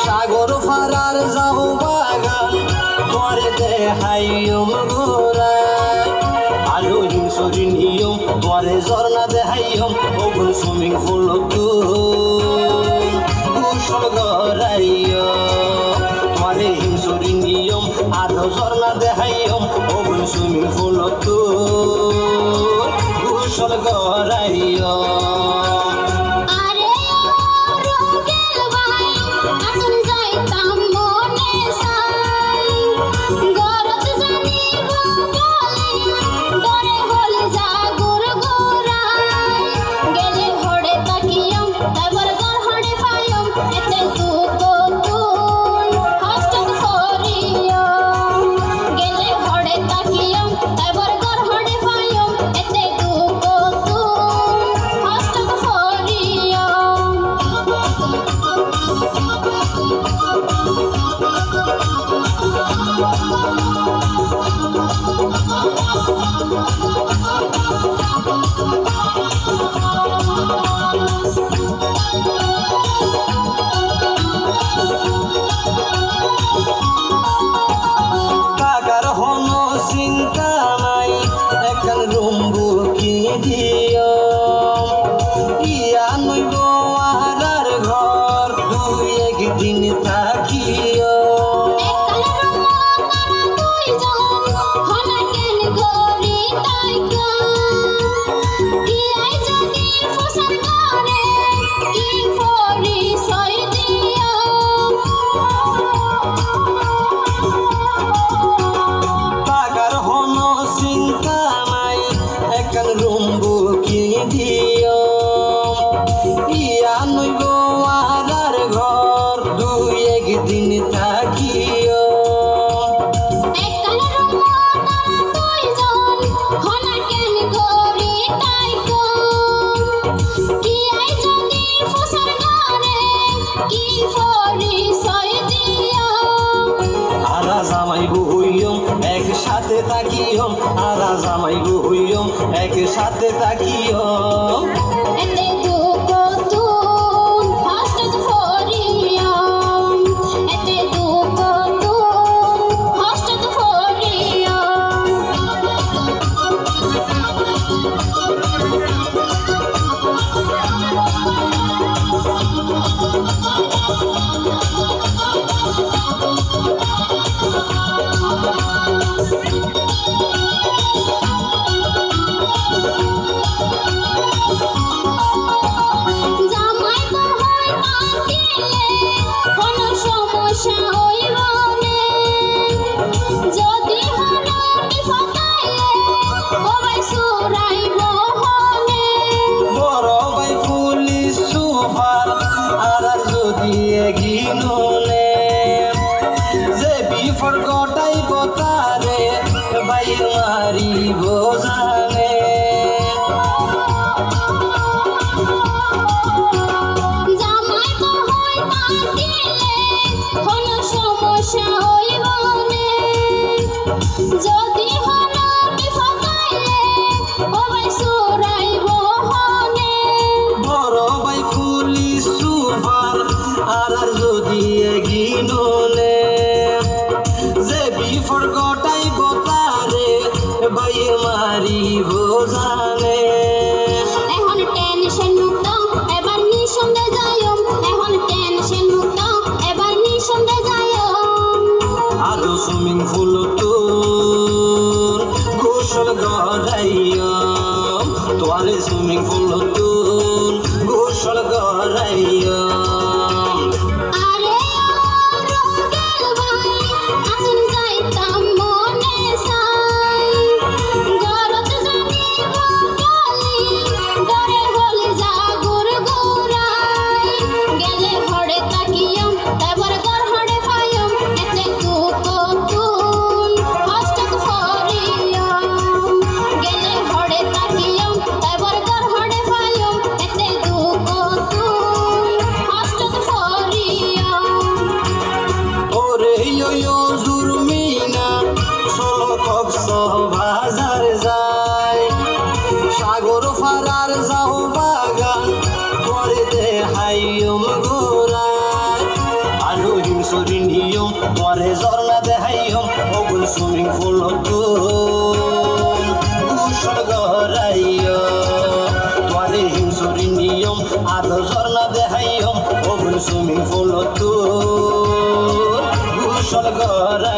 সাগর ফারার যাও বাগান তোরে দেহাইম গোরাই আলো হিংসরি নিয়ম তোরে ঝর্ণা দেহাইম ওগুন সুইমিং পুল গোসল গরাইয় তোরে হিংসরি নিয়ম আলো ঝর্ণা দেহাইম ওগুন সুইমিং পুল গোসল গরাইয় একসাথে তাকিয়ম আরা জামাই হইয়ম একসাথে তাকিয়ম এতে দুঃখ তুন ফাস্ট ফরিয়ম এতে দুঃখ তুন ফাস্ট ফরিয়ম ফরগটাই বতারে বাইর মারি বোঝানে জামাই তো হয় তাকিলে কোনো সমস্যা হইব না যদি হলো বিফতাইলে ও ভাই সুরাইব হনে বড় ভাই পুলিশ সুপার আর যদি এগিনোনে ফরগটাই বতারে বাইর মারি বোঝানে এখন টেনশন মুক্ত এবার নিঃসন্দেহে যাইও এখন টেনশন মুক্ত এবার নিঃসন্দেহে যাইও আরো সুইমিং পুল তো গোসল গরাইয়ম তোরে সুইমিং পুল তো গোসল গরাইয়ম আলোর ফারার যাও বাগান তোরে দেহাইম গোরায় আলো হিমসরি নিয়ম তোরে ঝর্ণা দেহাইম ওগুল সুইমিং পুল তো গোসল গরাইও তোরে হিমসরি নিয়ম আলো ঝর্ণা দেহাইম ওগুল সুইমিং পুল তো গোসল গরাইও